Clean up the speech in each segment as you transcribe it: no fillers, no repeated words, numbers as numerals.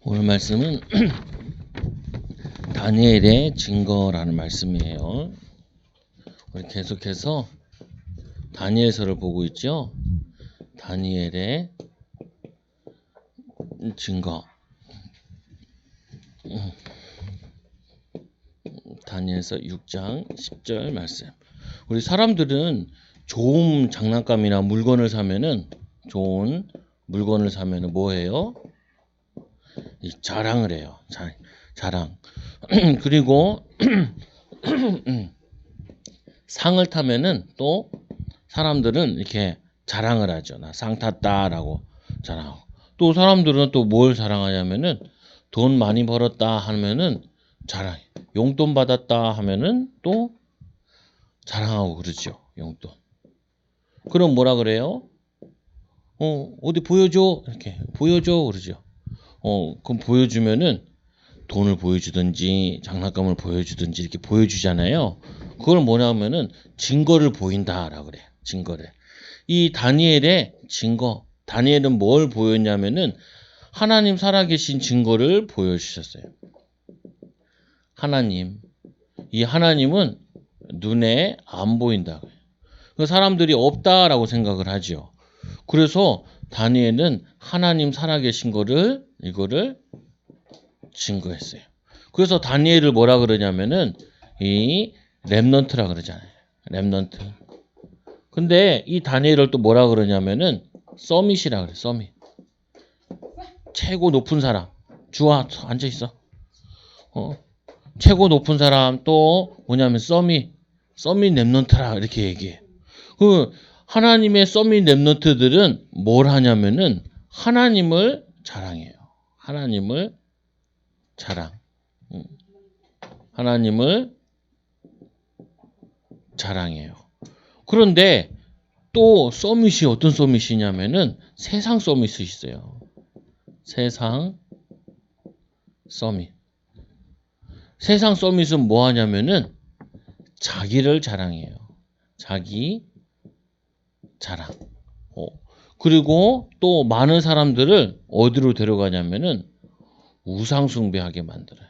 오늘 말씀은 다니엘의 증거라는 말씀이에요. 우리 계속해서 다니엘서를 보고 있죠. 다니엘의 증거. 다니엘서 6장 10절 말씀. 우리 사람들은 좋은 장난감이나 물건을 사면은 좋은 물건을 사면은 뭐 해요? 자랑을 해요. 자랑. 그리고 상을 타면은 또 사람들은 이렇게 자랑을 하죠. 나 상 탔다라고 자랑하고. 또 사람들은 또 뭘 자랑하냐면은 돈 많이 벌었다 하면은 자랑. 용돈 받았다 하면은 또 자랑하고 그러죠. 용돈. 그럼 뭐라 그래요? 어디 보여줘. 이렇게 보여줘 그러죠. 그럼 보여주면은 돈을 보여주든지 장난감을 보여주든지 이렇게 보여주잖아요. 그걸 뭐냐면은 증거를 보인다라고 그래요. 증거를. 이 다니엘의 증거. 다니엘은 뭘 보였냐면은 하나님 살아계신 증거를 보여주셨어요. 하나님. 이 하나님은 눈에 안 보인다. 사람들이 없다라고 생각을 하죠. 그래서 다니엘은 하나님 살아계신 이거를 증거했어요. 그래서 다니엘을 뭐라 그러냐면은 이 렘넌트라 그러잖아요. 렘넌트. 근데 이 다니엘을 또 뭐라 그러냐면은 서밋이라 그래. 서밋. 최고 높은 사람. 주아 앉아 있어. 최고 높은 사람 또 뭐냐면 서밋 렘넌트라 이렇게 얘기해. 그 하나님의 서밋 렘넌트들은 뭘 하냐면은 하나님을 자랑해요. 하나님을 자랑. 하나님을 자랑해요. 그런데 또 서밋이 어떤 서밋이냐면은 세상 서밋이 있어요. 세상 서밋. 세상 서밋은 뭐 하냐면은 자기를 자랑해요. 자기 자랑. 그리고 또 많은 사람들을 어디로 데려가냐면은 우상 숭배하게 만들어요.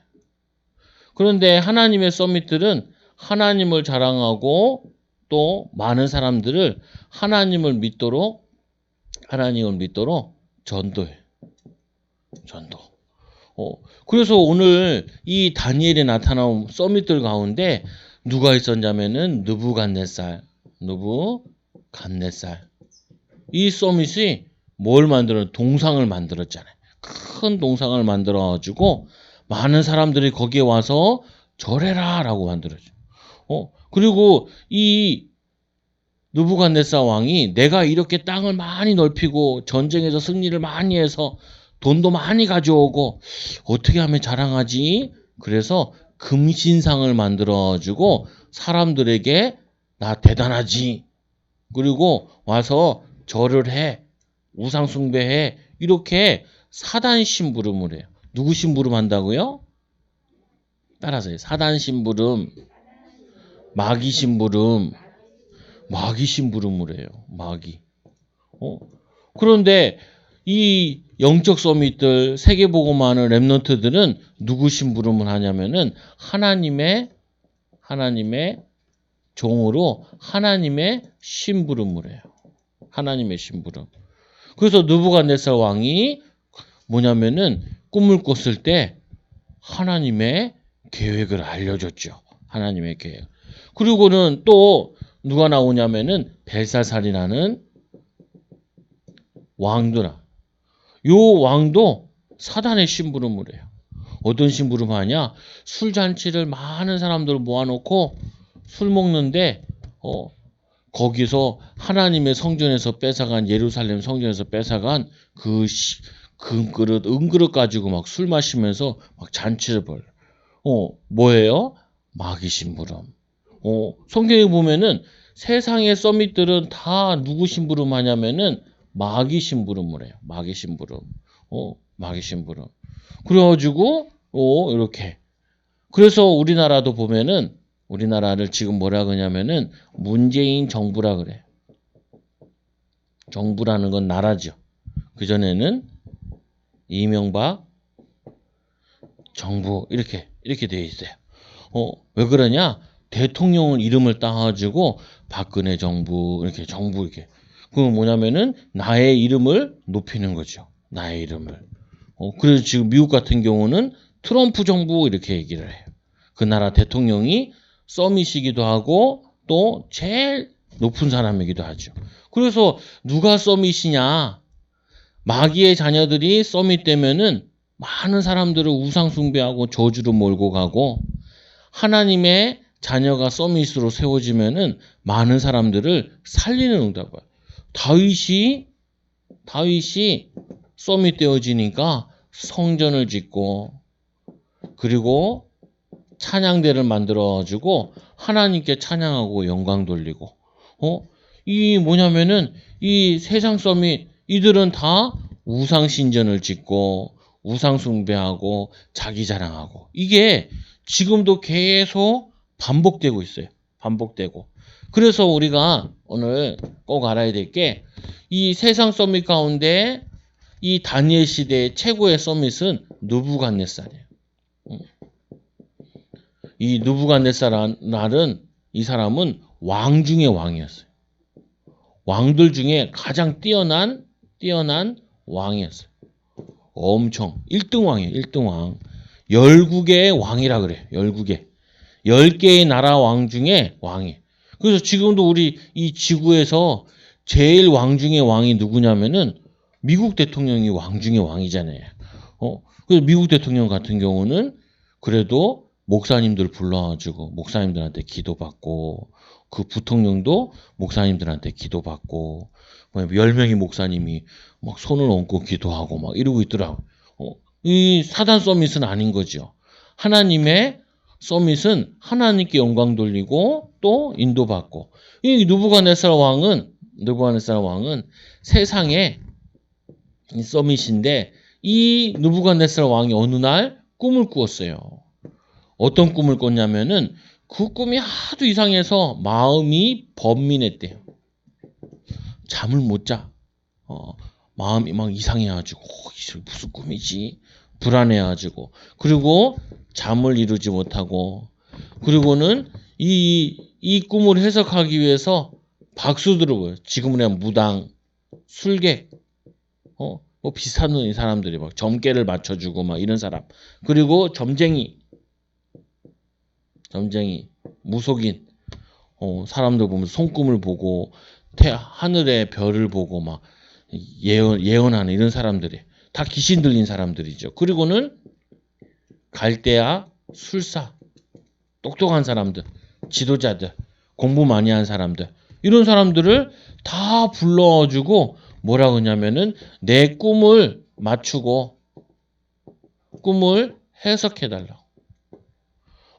그런데 하나님의 서밋들은 하나님을 자랑하고 또 많은 사람들을 하나님을 믿도록 전도해. 전도. 그래서 오늘 이 다니엘에 나타나온 서밋들 가운데 누가 있었냐면은 느부갓네살. 이 서밋이 뭘 동상을 만들었잖아요. 큰 동상을 만들어가지고 많은 사람들이 거기에 와서 절해라라고 만들어줘. 그리고 이 느부갓네살 왕이 내가 이렇게 땅을 많이 넓히고 전쟁에서 승리를 많이 해서 돈도 많이 가져오고 어떻게 하면 자랑하지? 그래서 금신상을 만들어주고 사람들에게 나 대단하지. 그리고 와서 절을 해. 우상 숭배해. 이렇게 사단 심부름을 해요. 누구 심부름 한다고요? 따라서요. 사단 심부름, 마귀 심부름을 해요. 마귀. 그런데 이 영적 서밋들, 세계복음하는 렘넌트들은 누구 심부름을 하냐면은 하나님의 종으로 하나님의 심부름을 해요. 하나님의 심부름. 그래서 느부갓네살 왕이 뭐냐면은 꿈을 꿨을 때 하나님의 계획을 알려줬죠. 하나님의 계획. 그리고는 또 누가 나오냐면은 벨사살이라는 왕도라. 요 왕도 사단의 심부름을 해요. 어떤 심부름 하냐? 술잔치를 많은 사람들을 모아놓고 술 먹는데 거기서 하나님의 성전에서 뺏어간 예루살렘 성전에서 뺏어간 그 금그릇, 은그릇 가지고 막 술 마시면서 막 잔치를 벌여. 뭐예요? 마귀 심부름. 성경에 보면은 세상의 서밋들은 다 누구 심부름 하냐면은 마귀 심부름을 해요. 마귀 심부름. 마귀 심부름. 그래가지고, 이렇게. 그래서 우리나라도 보면은 우리나라를 지금 뭐라 그러냐면은 문재인 정부라 그래. 정부라는 건 나라죠. 그전에는 이명박 정부 이렇게 되어 있어요. 왜 그러냐? 대통령 이름을 따가지고 박근혜 정부 이렇게. 그건 뭐냐면은 나의 이름을 높이는 거죠. 나의 이름을. 그래서 지금 미국 같은 경우는 트럼프 정부 이렇게 얘기를 해요. 그 나라 대통령이 서밋이기도 하고 또 제일 높은 사람이기도 하죠. 그래서 누가 서밋이냐? 마귀의 자녀들이 서밋 되면은 많은 사람들을 우상 숭배하고 저주로 몰고 가고 하나님의 자녀가 서밋으로 세워지면은 많은 사람들을 살리는 응답을. 다윗이 서밋 되어지니까 성전을 짓고 그리고 찬양대를 만들어가지고 하나님께 찬양하고 영광 돌리고 이 뭐냐면은 이 세상 서밋 이들은 다 우상 신전을 짓고 우상 숭배하고 자기 자랑하고 이게 지금도 계속 반복되고 있어요. 반복되고. 그래서 우리가 오늘 꼭 알아야 될 게 이 세상 서밋 가운데 이 다니엘 시대의 최고의 서밋은 느부갓네살이에요. 이 느부갓네살은 이 사람은 왕 중의 왕이었어요. 왕들 중에 가장 뛰어난 왕이었어요. 엄청 1등 왕이에요. 1등 왕. 12개의 왕이라 그래요. 12개. 10개의 나라 왕 중에 왕이에요. 그래서 지금도 우리 이 지구에서 제일 왕 중의 왕이 누구냐면은 미국 대통령이 왕 중의 왕이잖아요. 그래서 미국 대통령 같은 경우는 그래도 목사님들 불러가지고 목사님들한테 기도받고 그 부통령도 목사님들한테 기도받고 10명의 목사님이 막 손을 얹고 기도하고 막 이러고 있더라고요. 이 사단 서밋은 아닌 거죠. 하나님의 서밋은 하나님께 영광 돌리고 또 인도받고 이 느부갓네살 왕은 세상에 서밋인데 이 느부갓네살 왕이 어느 날 꿈을 꾸었어요. 어떤 꿈을 꿨냐면은 그 꿈이 하도 이상해서 마음이 번민했대요. 잠을 못 자. 마음이 막 이상해가지고 무슨 꿈이지? 불안해가지고 그리고 잠을 이루지 못하고 그리고는 이 꿈을 해석하기 위해서 박수 들어보요. 지금은 그냥 무당, 술객, 뭐 비슷한 이 사람들이 막 점괘를 맞춰주고 막 이런 사람 그리고 점쟁이, 무속인, 사람들 보면 손금을 보고 하늘의 별을 보고 막 예언하는 이런 사람들이 다 귀신 들린 사람들이죠. 그리고는 갈대아, 술사, 똑똑한 사람들, 지도자들, 공부 많이 한 사람들 이런 사람들을 다 불러주고 뭐라고 하냐면은 내 꿈을 맞추고 꿈을 해석해달라고.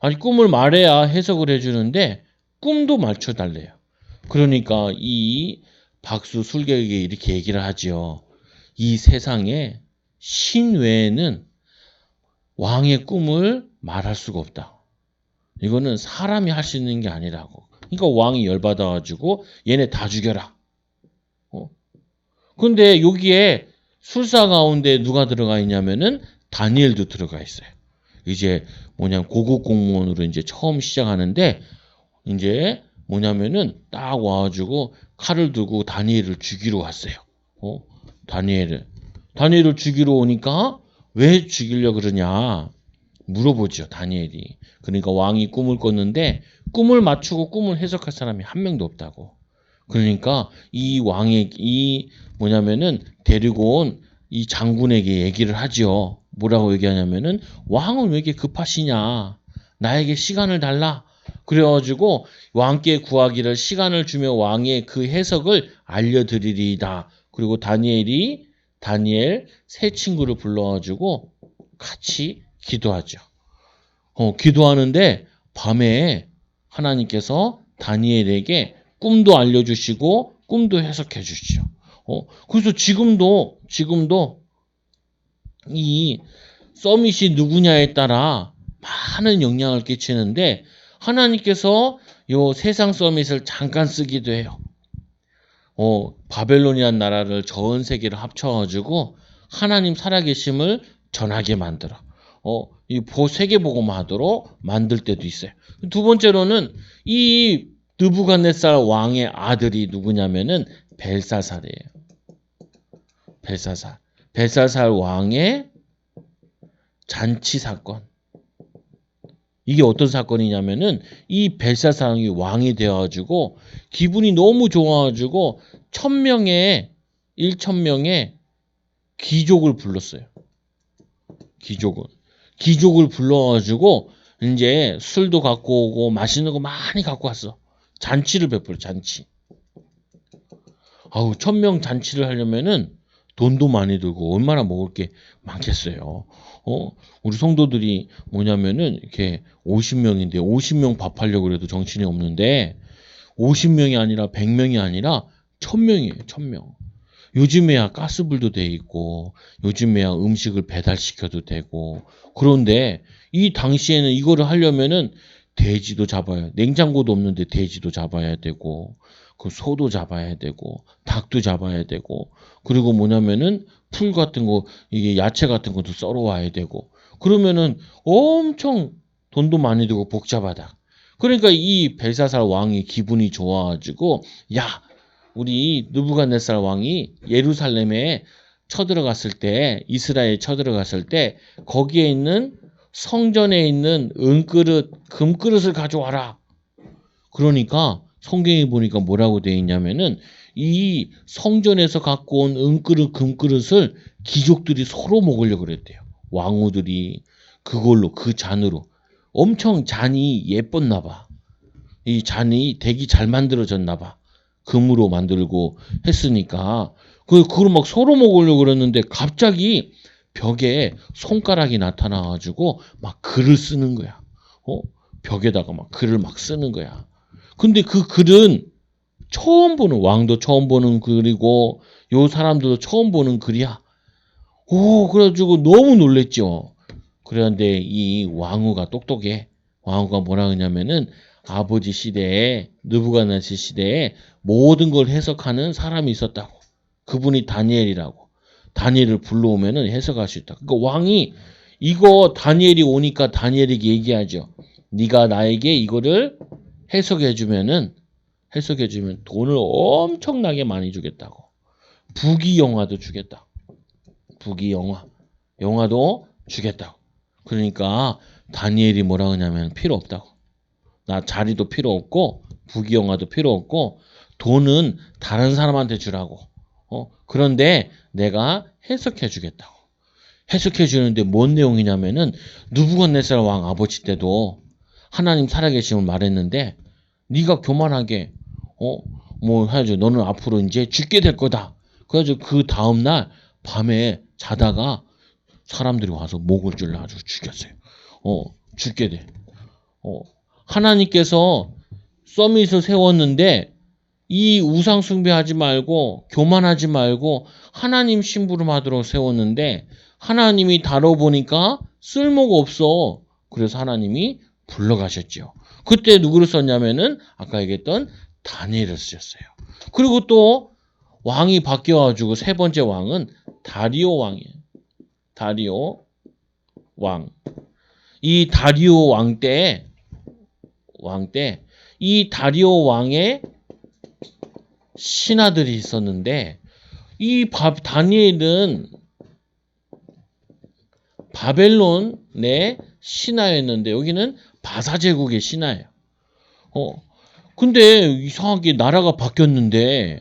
아니 꿈을 말해야 해석을 해주는데 꿈도 맞춰달래요. 그러니까 이 박수 술객에게 이렇게 얘기를 하지요. 이 세상에 신 외에는 왕의 꿈을 말할 수가 없다. 이거는 사람이 할 수 있는 게 아니라고. 그러니까 왕이 열받아가지고 얘네 다 죽여라. 근데 여기에 술사 가운데 누가 들어가 있냐면은 다니엘도 들어가 있어요. 이제 고급 공무원으로 이제 처음 시작하는데 이제 뭐냐면은 딱 와가지고 칼을 들고 다니엘을 죽이러 왔어요. 다니엘을 죽이러 오니까 왜 죽이려 그러냐 물어보죠. 다니엘이. 그러니까 왕이 꿈을 꿨는데 꿈을 맞추고 꿈을 해석할 사람이 한 명도 없다고. 그러니까 이 왕의 데리고 온 이 장군에게 얘기를 하지요. 뭐라고 얘기하냐면은 왕은 왜 이렇게 급하시냐? 나에게 시간을 달라. 그래가지고 왕께 구하기를 시간을 주며 왕의 그 해석을 알려드리리이다. 그리고 다니엘 세 친구를 불러가지고 같이 기도하죠. 기도하는데 밤에 하나님께서 다니엘에게 꿈도 알려주시고 꿈도 해석해 주시죠. 그래서 지금도 이 서밋이 누구냐에 따라 많은 영향을 끼치는데 하나님께서 요 세상 서밋을 잠깐 쓰기도 해요. 바벨론이라는 나라를 전 세계를 합쳐가지고 하나님 살아계심을 전하게 만들어. 이 세계복음화하도록 만들 때도 있어요. 두 번째로는 이 느부갓네살 왕의 아들이 누구냐면은 벨사살이에요. 벨사살. 벨사살 왕의 잔치 사건. 이게 어떤 사건이냐면은 이 벨사살이 왕이 되어가지고 기분이 너무 좋아가지고 1,000명의 귀족을 불렀어요. 귀족을 불러가지고 이제 술도 갖고 오고 맛있는 거 많이 갖고 왔어. 잔치를 베풀어, 잔치. 1,000명 잔치를 하려면은 돈도 많이 들고 얼마나 먹을 게 많겠어요. 우리 성도들이 뭐냐면은 이렇게 50명인데 50명 밥하려고 그래도 정신이 없는데 50명이 아니라 100명이 아니라 1,000명이에요. 1,000명. 요즘에야 가스불도 돼 있고 요즘에야 음식을 배달시켜도 되고 그런데 이 당시에는 이거를 하려면은 돼지도 잡아야 냉장고도 없는데 돼지도 잡아야 되고 그 소도 잡아야 되고 닭도 잡아야 되고 그리고 뭐냐면은 풀 같은 거 이게 야채 같은 것도 썰어 와야 되고 그러면은 엄청 돈도 많이 들고 복잡하다. 그러니까 이 벨사살 왕이 기분이 좋아가지고 야 우리 느부갓네살 왕이 예루살렘에 쳐들어갔을 때 이스라엘에 쳐들어갔을 때 거기에 있는 성전에 있는 은그릇 금그릇을 가져와라. 그러니까 성경에 보니까 뭐라고 되어 있냐면은 이 성전에서 갖고 온 은그릇 금그릇을 귀족들이 서로 먹으려고 그랬대요. 왕후들이 그걸로 그 잔으로 엄청 잔이 예뻤나 봐. 이 잔이 되게 잘 만들어졌나 봐. 금으로 만들고 했으니까 그걸 막 서로 먹으려고 그랬는데 갑자기 벽에 손가락이 나타나가지고 막 글을 쓰는 거야. 벽에다가 막 글을 막 쓰는 거야. 근데 그 글은 왕도 처음 보는 글이고 요 사람들도 처음 보는 글이야. 그래가지고 너무 놀랬죠. 그런데 이 왕후가 똑똑해. 왕후가 뭐라 하냐면은 아버지 시대에 느부갓네살 시대에 모든 걸 해석하는 사람이 있었다고. 그분이 다니엘이라고. 다니엘을 불러오면은 해석할 수 있다. 그러니까 왕이 이거 다니엘이 오니까 다니엘에게 얘기하죠. 네가 나에게 이거를 해석해주면 돈을 엄청나게 많이 주겠다고. 부귀영화도 주겠다. 영화도 주겠다고. 그러니까 다니엘이 뭐라 하냐면 필요 없다고. 나 자리도 필요 없고 부귀영화도 필요 없고 돈은 다른 사람한테 주라고. 그런데 내가 해석해 주겠다고. 해석해 주는데 뭔 내용이냐면은 느부갓네살 왕 아버지 때도 하나님 살아계심을 말했는데 네가 교만하게 뭐 해야죠. 너는 앞으로 이제 죽게 될 거다. 그래가지고 그 다음날 밤에 자다가 사람들이 와서 목을 찔러 아주 죽였어요. 죽게 돼. 하나님께서 서밋을 세웠는데 이 우상 숭배하지 말고 교만하지 말고 하나님 심부름하도록 세웠는데 하나님이 다뤄보니까 쓸모가 없어. 그래서 하나님이 불러가셨죠. 그때 누구를 썼냐면은 아까 얘기했던 다니엘을 쓰셨어요. 그리고 또 왕이 바뀌어가지고 세 번째 왕은 다리오 왕이에요. 다리오 왕. 이 다리오 왕 때 이 다리오 왕의 신하들이 있었는데 이 다니엘은 바벨론의 신하였는데 여기는 바사 제국의 신하예요. 근데 이상하게 나라가 바뀌었는데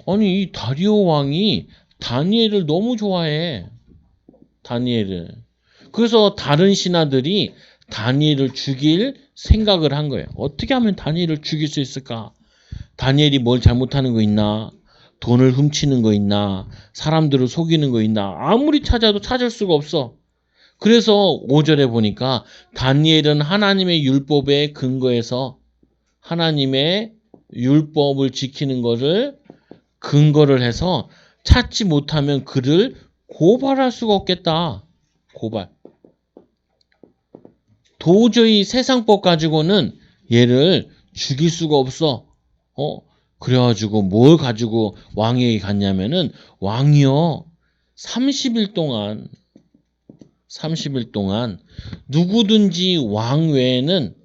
아니 이 다리오 왕이 다니엘을 너무 좋아해. 다니엘을. 그래서 다른 신하들이 다니엘을 죽일 생각을 한 거예요. 어떻게 하면 다니엘을 죽일 수 있을까? 다니엘이 뭘 잘못하는 거 있나? 돈을 훔치는 거 있나? 사람들을 속이는 거 있나? 아무리 찾아도 찾을 수가 없어. 그래서 5절에 보니까 다니엘은 하나님의 율법에 근거해서 하나님의 율법을 지키는 것을 근거를 해서 찾지 못하면 그를 고발할 수가 없겠다. 고발. 도저히 세상법 가지고는 얘를 죽일 수가 없어. 그래가지고 뭘 가지고 왕에게 갔냐면은 왕이요 30일 동안 30일 동안 누구든지 왕 외에는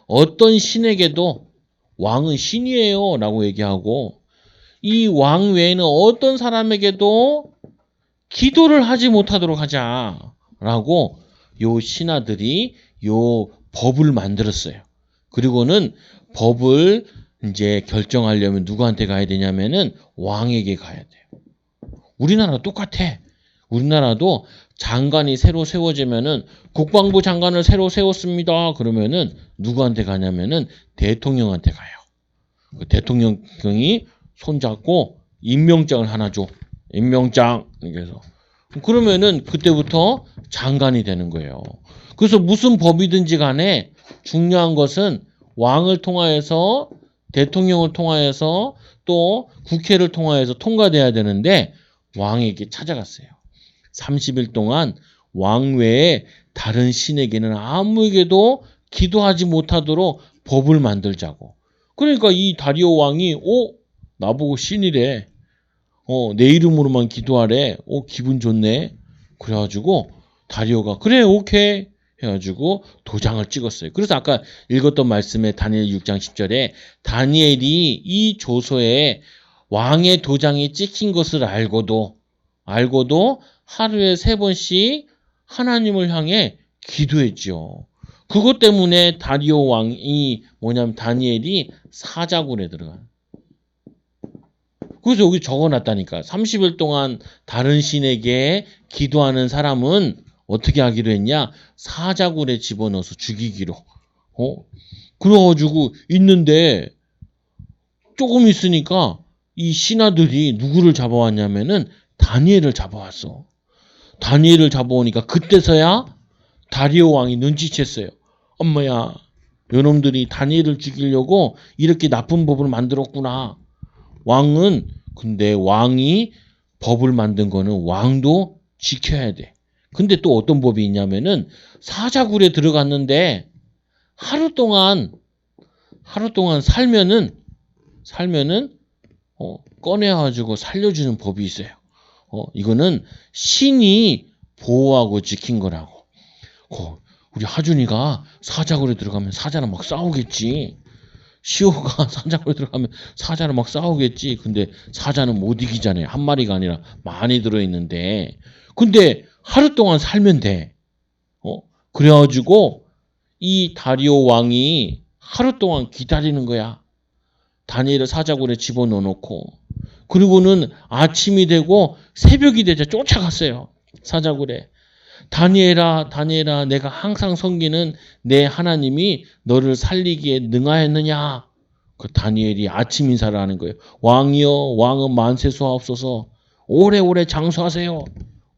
어떤 신에게도 왕은 신이에요 라고 얘기하고 이 왕 외에는 어떤 사람에게도 기도를 하지 못하도록 하자라고 요 신하들이 요 법을 만들었어요. 그리고는 법을 이제 결정하려면 누구한테 가야 되냐면은 왕에게 가야 돼요. 우리나라 똑같아. 우리나라도 장관이 새로 세워지면은 국방부 장관을 새로 세웠습니다. 그러면은 누구한테 가냐면은 대통령한테 가요. 그 대통령이 손잡고 임명장을 하나 줘. 임명장. 그래서 그러면은 그때부터 장관이 되는 거예요. 그래서 무슨 법이든지 간에 중요한 것은 왕을 통하여서 대통령을 통하여서 또 국회를 통하여서 통과돼야 되는데 왕에게 찾아갔어요. 30일 동안 왕 외에 다른 신에게는 아무에게도 기도하지 못하도록 법을 만들자고. 그러니까 이 다리오 왕이 나보고 신이래. 내 이름으로만 기도하래. 기분 좋네. 그래가지고 다리오가 그래 오케이 해가지고 도장을 찍었어요. 그래서 아까 읽었던 말씀에 다니엘 6장 10절에 다니엘이 이 조서에 왕의 도장이 찍힌 것을 알고도 하루에 3번씩 하나님을 향해 기도했죠. 그것 때문에 다리오 왕이 뭐냐면 다니엘이 사자굴에 들어가요. 그래서 여기 적어놨다니까. 30일 동안 다른 신에게 기도하는 사람은 어떻게 하기로 했냐? 사자굴에 집어넣어서 죽이기로. 그래가지고 있는데 조금 있으니까 이 신하들이 누구를 잡아왔냐면은 다니엘을 잡아왔어. 다니엘을 잡아오니까 그때서야 다리오 왕이 눈치챘어요. 엄마야, 요놈들이 다니엘을 죽이려고 이렇게 나쁜 법을 만들었구나. 근데 왕이 법을 만든 거는 왕도 지켜야 돼. 근데 또 어떤 법이 있냐면은 사자굴에 들어갔는데 하루 동안 살면은 꺼내가지고 살려주는 법이 있어요. 이거는 신이 보호하고 지킨 거라고. 우리 하준이가 사자굴에 들어가면 사자랑 막 싸우겠지. 시호가 사자굴에 들어가면 사자랑 막 싸우겠지. 근데 사자는 못 이기잖아요. 한 마리가 아니라 많이 들어있는데. 근데 하루 동안 살면 돼. 그래가지고 이 다리오 왕이 하루 동안 기다리는 거야. 다니엘을 사자굴에 집어넣어놓고. 그리고는 아침이 되고 새벽이 되자 쫓아갔어요. 사자굴에. 다니엘아, 내가 항상 섬기는 내 하나님이 너를 살리기에 능하였느냐? 그 다니엘이 아침 인사를 하는 거예요. 왕이여, 왕은 만세수하옵소서. 오래오래 장수하세요.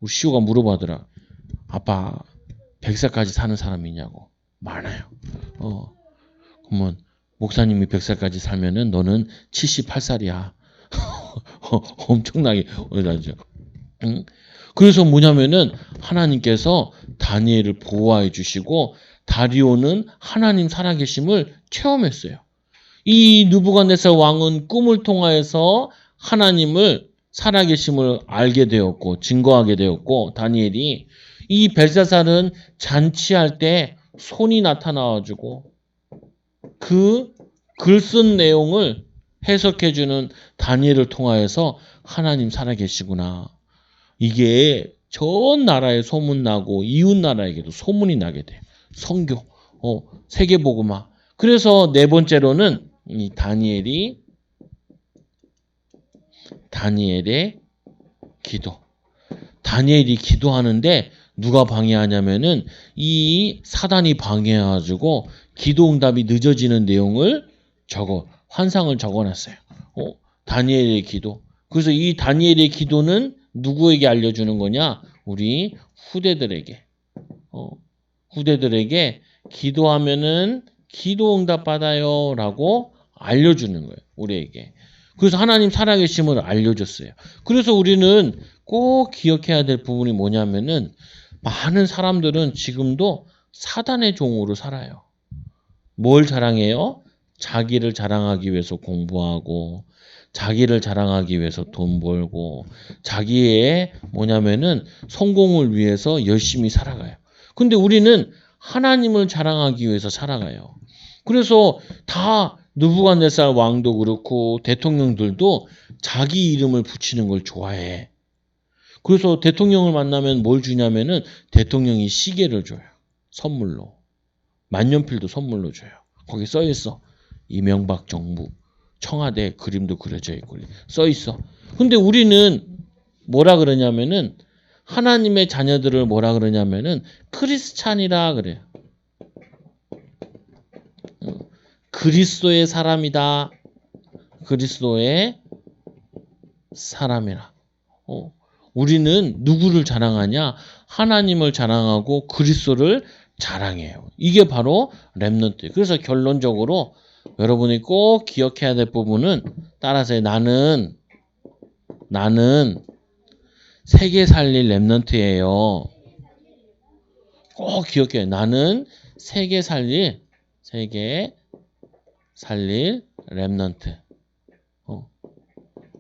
우리 시우가 물어보더라. 아빠, 100살까지 사는 사람이 있냐고. 많아요. 그러면 목사님이 100살까지 살면은 너는 78살이야. 엄청나게 오래다죠. 응? 그래서 뭐냐면은 하나님께서 다니엘을 보호해 주시고 다리오는 하나님 살아계심을 체험했어요. 이 느부갓네살 왕은 꿈을 통하여서 하나님을 살아계심을 알게 되었고 증거하게 되었고 다니엘이 이 벨사살은 잔치할 때 손이 나타나가지고 그 글 쓴 내용을 해석해주는 다니엘을 통하여서 하나님 살아계시구나. 이게 전 나라에 소문나고 이웃 나라에게도 소문이 나게 돼요. 선교, 세계복음화. 그래서 네 번째로는 이 다니엘의 기도. 다니엘이 기도하는데 누가 방해하냐면은 이 사단이 방해해가지고 기도 응답이 늦어지는 내용을 환상을 적어놨어요. 다니엘의 기도. 그래서 이 다니엘의 기도는 누구에게 알려주는 거냐? 우리 후대들에게. 후대들에게 기도하면은 기도 응답 받아요 라고 알려주는 거예요. 우리에게. 그래서 하나님 살아계심을 알려줬어요. 그래서 우리는 꼭 기억해야 될 부분이 뭐냐면은 많은 사람들은 지금도 사단의 종으로 살아요. 뭘 자랑해요? 자기를 자랑하기 위해서 공부하고 자기를 자랑하기 위해서 돈 벌고 자기의 뭐냐면은 성공을 위해서 열심히 살아가요. 근데 우리는 하나님을 자랑하기 위해서 살아가요. 그래서 다 느부갓네살 왕도 그렇고 대통령들도 자기 이름을 붙이는 걸 좋아해. 그래서 대통령을 만나면 뭘 주냐면은 대통령이 시계를 줘요. 선물로. 만년필도 선물로 줘요. 거기 써 있어. 이명박 정부. 청와대 그림도 그려져 있고 써 있어. 근데 우리는 뭐라 그러냐면은 하나님의 자녀들을 뭐라 그러냐면은 크리스찬이라 그래요. 그리스도의 사람이다. 그리스도의 사람이라. 우리는 누구를 자랑하냐? 하나님을 자랑하고 그리스도를 자랑해요. 이게 바로 렘넌트. 그래서 결론적으로 여러분이 꼭 기억해야 될 부분은 따라서 나는 세계 살릴 렘넌트예요. 꼭 기억해요. 나는 세계 살릴 렘넌트.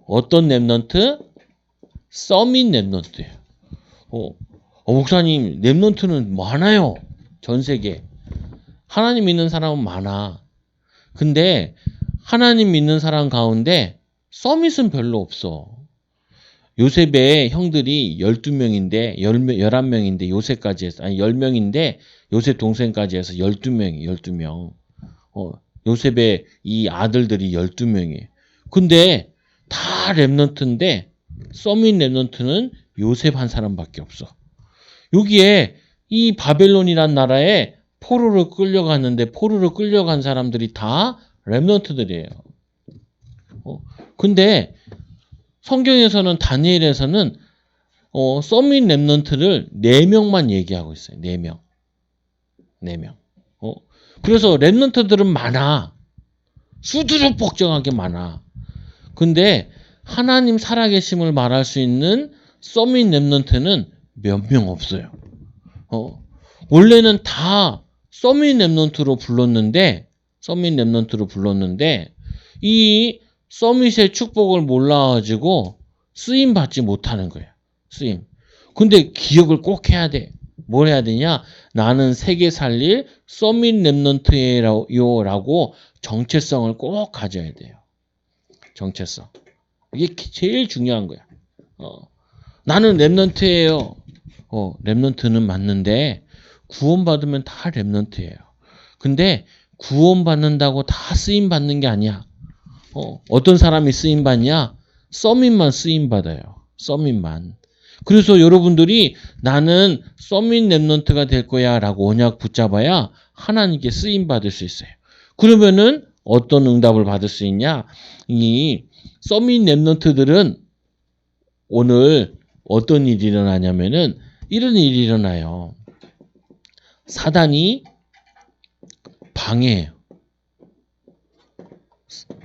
어떤 렘넌트? 서밋 렘넌트예요. 목사님, 렘넌트는 많아요. 전 세계. 하나님 믿는 사람은 많아. 근데 하나님 믿는 사람 가운데 서밋은 별로 없어. 요셉의 형들이 12명인데 11명인데 요셉까지 해서 10명인데 요셉 동생까지 해서 12명. 요셉의 이 아들들이 12명이에요. 근데 다 렘넌트인데 서밋 렘넌트는 요셉 한 사람밖에 없어. 여기에 이 바벨론이란 나라에 포로로 끌려갔는데 포로로 끌려간 사람들이 다 렘넌트들이에요. 근데 성경에서는 다니엘에서는 서밋 렘넌트를 4명만 얘기하고 있어요. 4명. 그래서 렘넌트들은 많아. 수두룩 복잡하게 많아. 근데 하나님 살아계심을 말할 수 있는 서밋 렘넌트는 몇 명 없어요. 원래는 다 서밋 렘넌트로 불렀는데 이 서밋의 축복을 몰라가지고 쓰임 받지 못하는 거예요. 쓰임. 근데 기억을 꼭 해야 돼. 뭘 해야 되냐? 나는 세계 살릴 서밋 렘넌트예요라고 정체성을 꼭 가져야 돼요. 정체성. 이게 제일 중요한 거야. 나는 렘넌트예요. 렘넌트는 맞는데 구원받으면 다 렘넌트예요. 근데 구원받는다고 다 쓰임 받는 게 아니야. 어떤 사람이 쓰임 받냐? 서밋만 쓰임 받아요. 서밋만. 그래서 여러분들이 나는 서밋 렘넌트가 될 거야 라고 언약 붙잡아야 하나님께 쓰임 받을 수 있어요. 그러면은 어떤 응답을 받을 수 있냐? 이 서밋 렘넌트들은 오늘 어떤 일이 일어나냐면은 이런 일이 일어나요. 사단이 방해해요.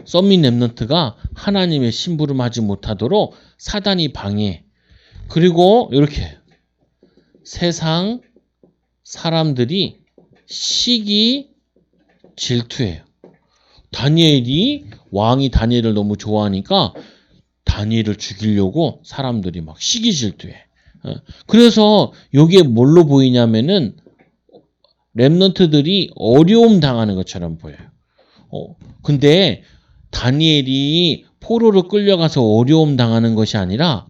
서밋 렘넌트가 하나님의 심부름하지 못하도록 사단이 방해해. 그리고 이렇게 세상 사람들이 시기 질투해요. 다니엘이 왕이 다니엘을 너무 좋아하니까 다니엘을 죽이려고 사람들이 막 시기 질투해. 그래서 이게 뭘로 보이냐면은 렘넌트들이 어려움 당하는 것처럼 보여요. 근데 다니엘이 포로로 끌려가서 어려움 당하는 것이 아니라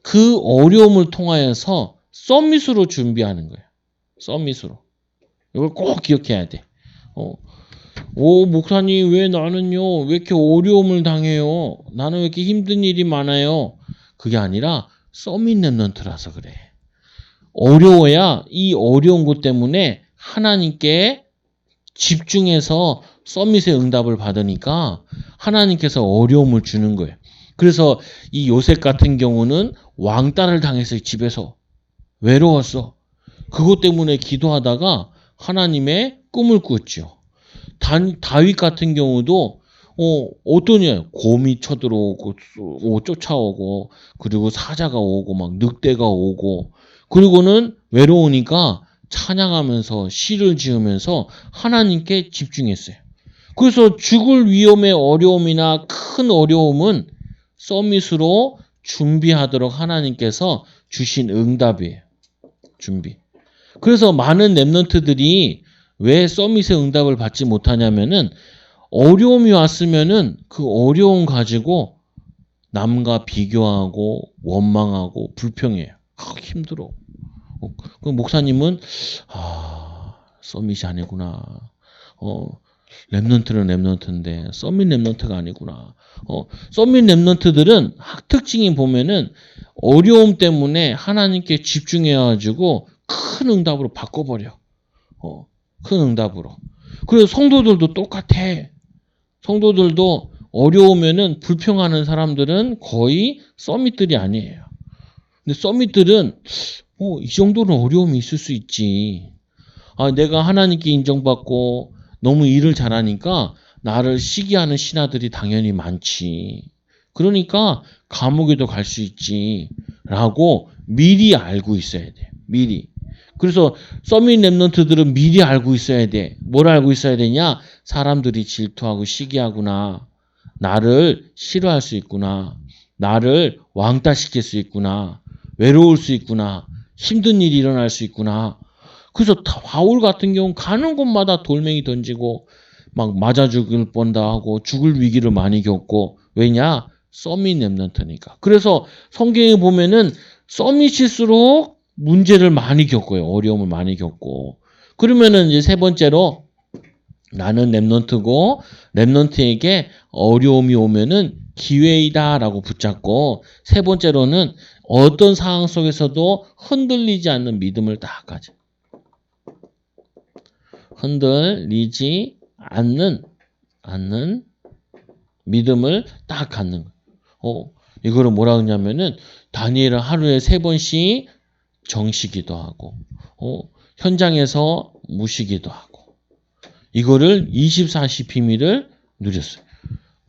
그 어려움을 통하여서 서밋으로 준비하는 거예요. 서밋으로. 이걸 꼭 기억해야 돼. 목사님, 왜 나는요, 왜 이렇게 어려움을 당해요? 나는 왜 이렇게 힘든 일이 많아요? 그게 아니라 서밋 렘넌트라서 그래. 어려워야 이 어려운 것 때문에 하나님께 집중해서 서밋의 응답을 받으니까 하나님께서 어려움을 주는 거예요. 그래서 이 요셉 같은 경우는 왕따를 당해서 집에서 외로웠어. 그것 때문에 기도하다가 하나님의 꿈을 꿨죠. 다윗 같은 경우도 어떠냐? 곰이 쳐들어오고 쫓아오고 그리고 사자가 오고 막 늑대가 오고 그리고는 외로우니까 찬양하면서 시를 지으면서 하나님께 집중했어요. 그래서 죽을 위험의 어려움이나 큰 어려움은 서밋으로 준비하도록 하나님께서 주신 응답이에요. 준비. 그래서 많은 랩런트들이 왜 서밋의 응답을 받지 못하냐면은 어려움이 왔으면은 그 어려움 가지고 남과 비교하고 원망하고 불평해요. 힘들어. 그 목사님은 서밋이 아니구나. 랩런트는 랩런트인데 서밋 랩런트가 아니구나. 서밋 랩런트들은 특징이 보면은 어려움 때문에 하나님께 집중해가지고 큰 응답으로 바꿔버려. 큰 응답으로. 그래서 성도들도 똑같아. 성도들도 어려우면은 불평하는 사람들은 거의 서밋들이 아니에요. 근데 서밋들은 이 정도는 어려움이 있을 수 있지. 내가 하나님께 인정받고 너무 일을 잘하니까 나를 시기하는 신하들이 당연히 많지. 그러니까 감옥에도 갈 수 있지. 라고 미리 알고 있어야 돼. 미리. 그래서 서밋 랩런트들은 미리 알고 있어야 돼. 뭘 알고 있어야 되냐? 사람들이 질투하고 시기하구나. 나를 싫어할 수 있구나. 나를 왕따시킬 수 있구나. 외로울 수 있구나. 힘든 일이 일어날 수 있구나. 그래서 바울 같은 경우는 가는 곳마다 돌멩이 던지고 막 맞아 죽을 뻔다 하고 죽을 위기를 많이 겪고 왜냐? 서밋 랩런트니까. 그래서 성경에 보면은 서밋일수록 문제를 많이 겪어요. 어려움을 많이 겪고. 그러면은 이제 세 번째로 나는 랩런트고 랩런트에게 어려움이 오면은 기회이다라고 붙잡고 세 번째로는 어떤 상황 속에서도 흔들리지 않는 믿음을 딱 가져. 흔들리지 않는 믿음을 딱 갖는 거예요. 이거를 뭐라 그러냐면은 다니엘은 하루에 3번씩 정시기도 하고 현장에서 무시기도 하고 이거를 24시 비밀을 누렸어요.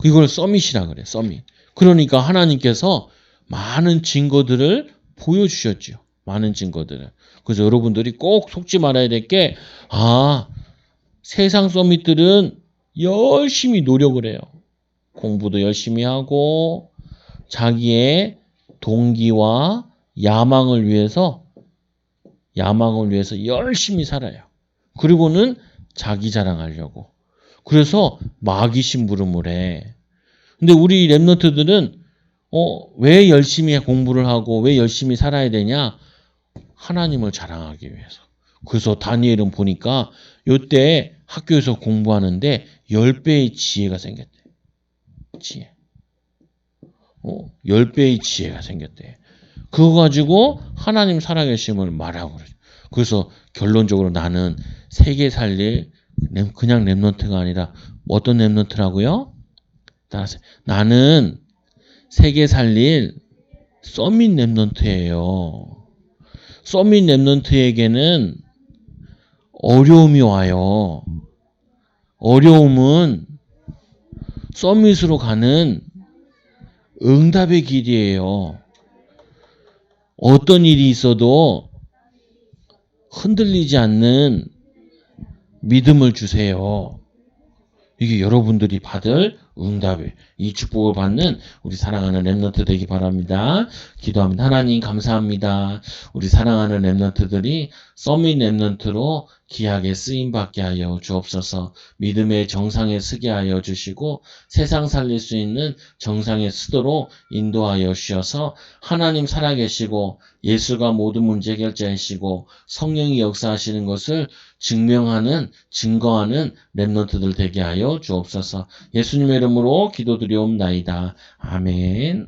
이걸 서밋이라 그래. 서밋. 그러니까 하나님께서 많은 증거들을 보여주셨죠. 많은 증거들을. 그래서 여러분들이 꼭 속지 말아야 될 게 세상 서밋들은 열심히 노력을 해요. 공부도 열심히 하고 자기의 동기와 야망을 위해서 열심히 살아요. 그리고는 자기 자랑하려고. 그래서 마귀 심부름을 해. 근데 우리 랩런트들은 왜 열심히 공부를 하고 왜 열심히 살아야 되냐? 하나님을 자랑하기 위해서. 그래서 다니엘은 보니까 요때 학교에서 공부하는데 10배의 지혜가 생겼대. 지혜. 10배의 지혜가 생겼대. 그거 가지고 하나님 살아계심을 말하고 그러죠. 그래서 결론적으로 나는 세계 살릴 그냥 랩런트가 아니라 어떤 랩런트라고요? 나는 세계 살릴 서밋 랩런트예요. 서밋 랩런트에게는 어려움이 와요. 어려움은 서밋으로 가는 응답의 길이에요. 어떤 일이 있어도 흔들리지 않는 믿음을 주세요. 이게 여러분들이 받을 응답이에요. 이 축복을 받는 우리 사랑하는 랩런트 되기 바랍니다. 기도합니다. 하나님 감사합니다. 우리 사랑하는 랩런트들이 서밋 랩런트로 귀하게 쓰임받게 하여 주옵소서. 믿음의 정상에 서게 하여 주시고 세상 살릴 수 있는 정상에 서도록 인도하여 주셔서 하나님 살아계시고 예수가 모든 문제 해결자이시고 성령이 역사하시는 것을 증거하는 랩런트들 되게 하여 주옵소서. 예수님의 이름으로 기도드리옵나이다. 아멘.